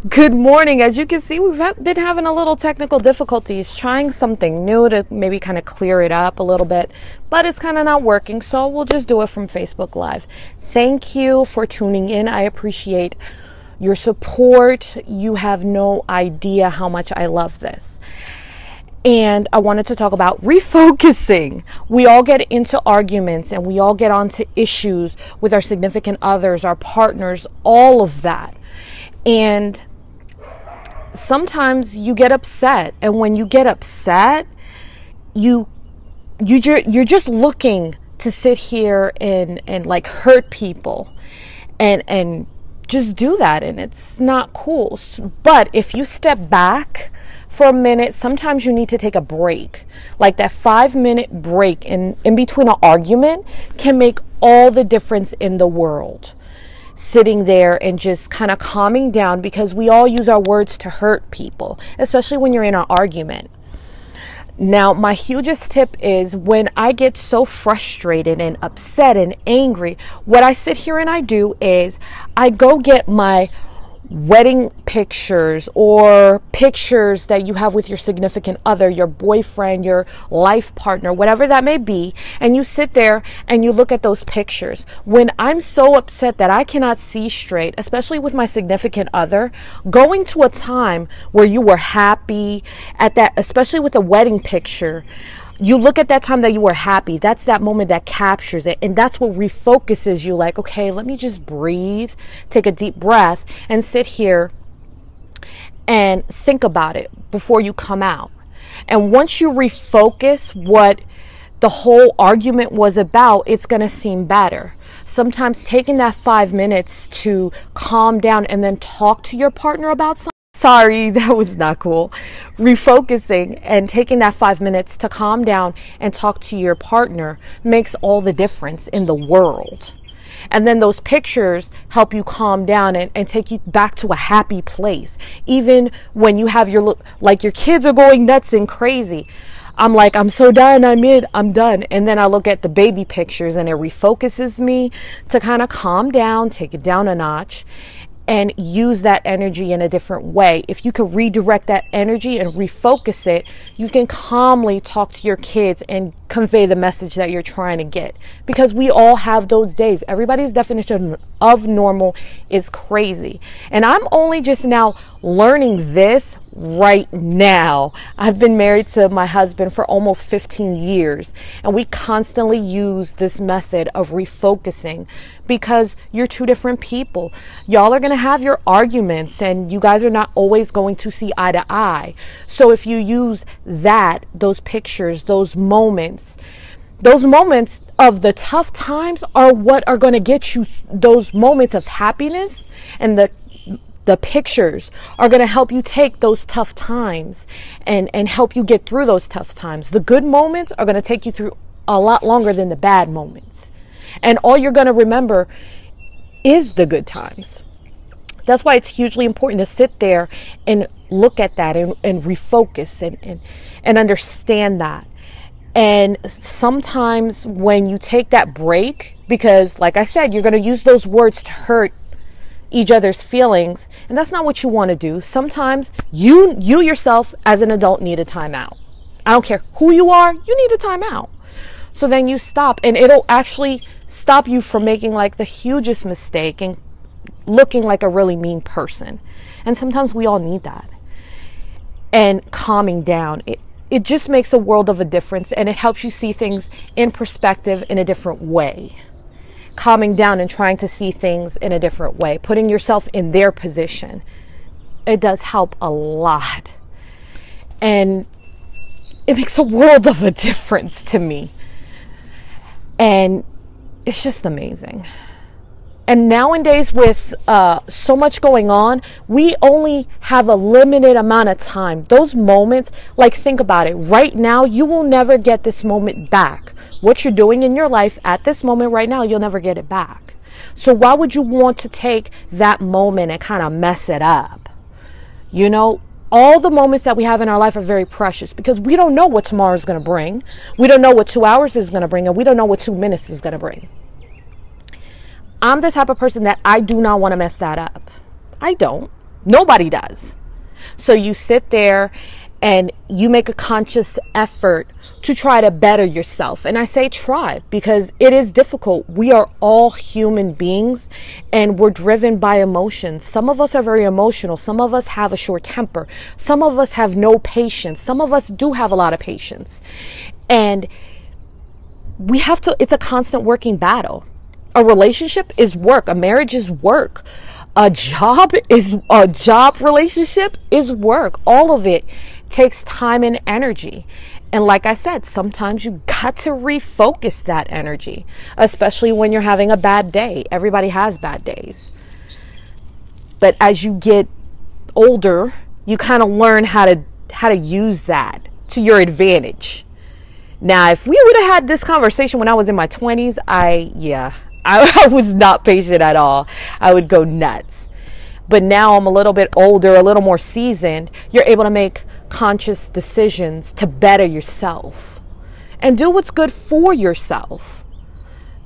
Good morning. As you can see, been having a little technical difficulties trying something new to maybe kind of clear it up a little bit, but it's kind of not working, so we'll just do it from Facebook Live. Thank you for tuning in. I appreciate your support. You have no idea how much I love this. And I wanted to talk about refocusing. We all get into arguments and we all get onto issues with our significant others, our partners, all of that. And sometimes you get upset, and when you get upset, you're just looking to sit here and like hurt people and just do that, and it's not cool. But if you step back for a minute, sometimes you need to take a break. Like that 5-minute break in between an argument can make all the difference in the world. Sitting there and just kind of calming down, because we all use our words to hurt people, especially when you're in an argument. Now, my hugest tip is when I get so frustrated and upset and angry, what I sit here and I do is I go get my wedding pictures or pictures that you have with your significant other, your boyfriend, your life partner, whatever that may be, and you sit there and you look at those pictures. When I'm so upset that I cannot see straight, especially with my significant other, going to a time where you were happy at that, especially with a wedding picture, you look at that time that you were happy. That's that moment that captures it. And that's what refocuses you. Like, okay, let me just breathe, take a deep breath, and sit here and think about it before you come out. And once you refocus what the whole argument was about, it's going to seem better. Sometimes taking that 5 minutes to calm down and then talk to your partner about something. Sorry, that was not cool. Refocusing and taking that 5 minutes to calm down and talk to your partner makes all the difference in the world. And then those pictures help you calm down and take you back to a happy place. Even when you have your kids are going nuts and crazy. I'm like, I'm so done, I'm done. And then I look at the baby pictures and it refocuses me to kind of calm down, take it down a notch, and use that energy in a different way. If you can redirect that energy and refocus it, you can calmly talk to your kids and convey the message that you're trying to get. Because we all have those days. Everybody's definition of normal is crazy. And I'm only just now learning this right now. I've been married to my husband for almost 15 years, and we constantly use this method of refocusing because you're two different people. Y'all are going to have your arguments, and you guys are not always going to see eye to eye. So if you use those pictures, those moments of the tough times are what are going to get you those moments of happiness, and the pictures are going to help you take those tough times and help you get through those tough times. The good moments are going to take you through a lot longer than the bad moments. And all you're going to remember is the good times. That's why it's hugely important to sit there and look at that and refocus and understand that. And sometimes when you take that break, because like I said, you're going to use those words to hurt each other's feelings, and that's not what you want to do. Sometimes you yourself as an adult need a timeout. I don't care who you are, you need a timeout. So then you stop, and it'll actually stop you from making like the hugest mistake and looking like a really mean person. And sometimes we all need that. And calming down, it just makes a world of a difference, and it helps you see things in perspective in a different way. Calming down and trying to see things in a different way, putting yourself in their position, it does help a lot. And it makes a world of a difference to me. And it's just amazing. And nowadays with so much going on, we only have a limited amount of time. Those moments, like think about it. Right now, you will never get this moment back. What you're doing in your life at this moment right now, you'll never get it back. So why would you want to take that moment and kind of mess it up? You know, all the moments that we have in our life are very precious because we don't know what tomorrow is going to bring. We don't know what 2 hours is going to bring, and we don't know what 2 minutes is going to bring. I'm the type of person that I do not want to mess that up. I don't. Nobody does. So you sit there and you make a conscious effort to try to better yourself. And I say try because it is difficult. We are all human beings and we're driven by emotions. Some of us are very emotional. Some of us have a short temper. Some of us have no patience. Some of us do have a lot of patience. And we have to, it's a constant working battle. A relationship is work. A marriage is work. A job relationship is work. All of it takes time and energy. And like I said, sometimes you got to refocus that energy, especially when you're having a bad day. Everybody has bad days. But as you get older, you kind of learn how to use that to your advantage. Now, if we would have had this conversation when I was in my 20s, I was not patient at all. I would go nuts. But now I'm a little bit older, a little more seasoned. You're able to make conscious decisions to better yourself and do what's good for yourself.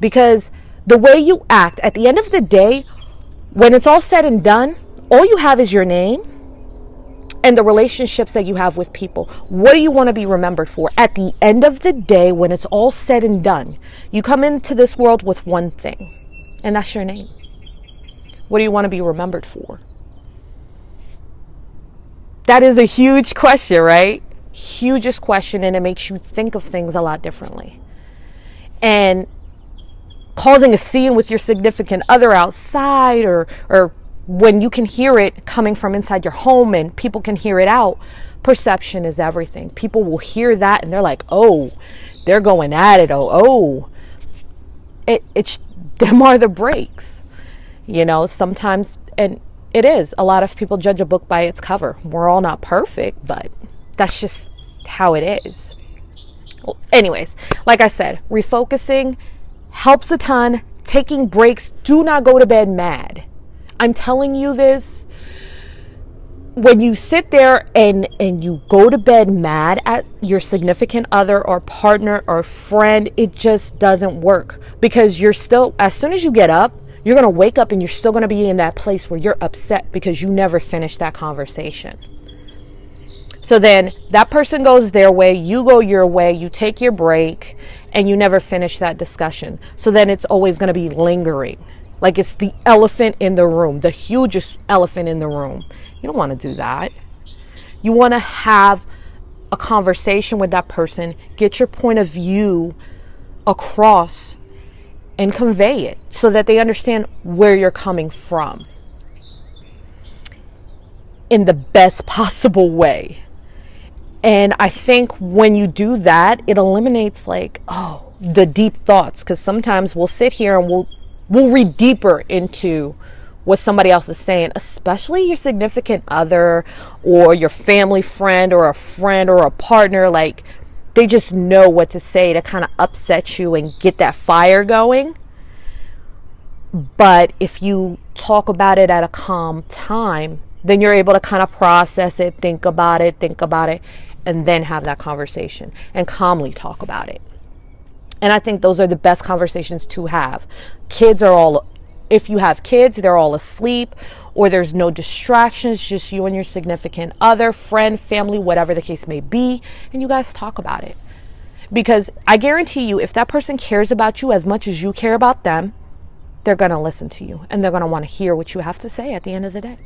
Because the way you act, at the end of the day, when it's all said and done, all you have is your name and the relationships that you have with people. What do you want to be remembered for? At the end of the day, when it's all said and done, you come into this world with one thing, and that's your name. What do you want to be remembered for? That is a huge question, right? Hugest question, and it makes you think of things a lot differently. And causing a scene with your significant other outside or when you can hear it coming from inside your home and people can hear it out, perception is everything. People will hear that and they're like, oh, they're going at it. It's them are the breaks. You know, sometimes, and it is, a lot of people judge a book by its cover. We're all not perfect, but that's just how it is. Well, anyways, like I said, refocusing helps a ton. Taking breaks. Do not go to bed mad. I'm telling you this. When you sit there and you go to bed mad at your significant other or partner or friend, it just doesn't work. Because you're still, as soon as you get up, you're going to wake up and you're still going to be in that place where you're upset because you never finished that conversation. So then that person goes their way, you go your way, you take your break, and you never finish that discussion. So then it's always going to be lingering. Like it's the elephant in the room, the hugest elephant in the room. You don't want to do that. You want to have a conversation with that person, get your point of view across and convey it so that they understand where you're coming from in the best possible way. And I think when you do that, it eliminates the deep thoughts, because sometimes we'll sit here and we'll read deeper into what somebody else is saying, especially your significant other or your family friend or a partner. Like, they just know what to say to kind of upset you and get that fire going. But if you talk about it at a calm time, then you're able to kind of process it, think about it, and then have that conversation and calmly talk about it. And I think those are the best conversations to have. If you have kids, they're all asleep or there's no distractions, just you and your significant other, friend, family, whatever the case may be, and you guys talk about it. Because I guarantee you, if that person cares about you as much as you care about them, they're going to listen to you and they're going to want to hear what you have to say at the end of the day.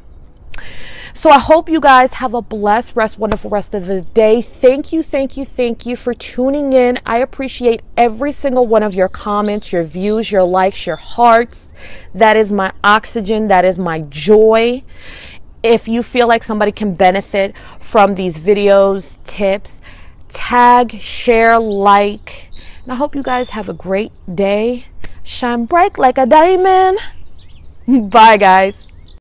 So I hope you guys have a blessed, wonderful rest of the day. Thank you for tuning in. I appreciate every single one of your comments, your views, your likes, your hearts. That is my oxygen. That is my joy. If you feel like somebody can benefit from these videos, tips, tag, share, like. And I hope you guys have a great day. Shine bright like a diamond. Bye, guys.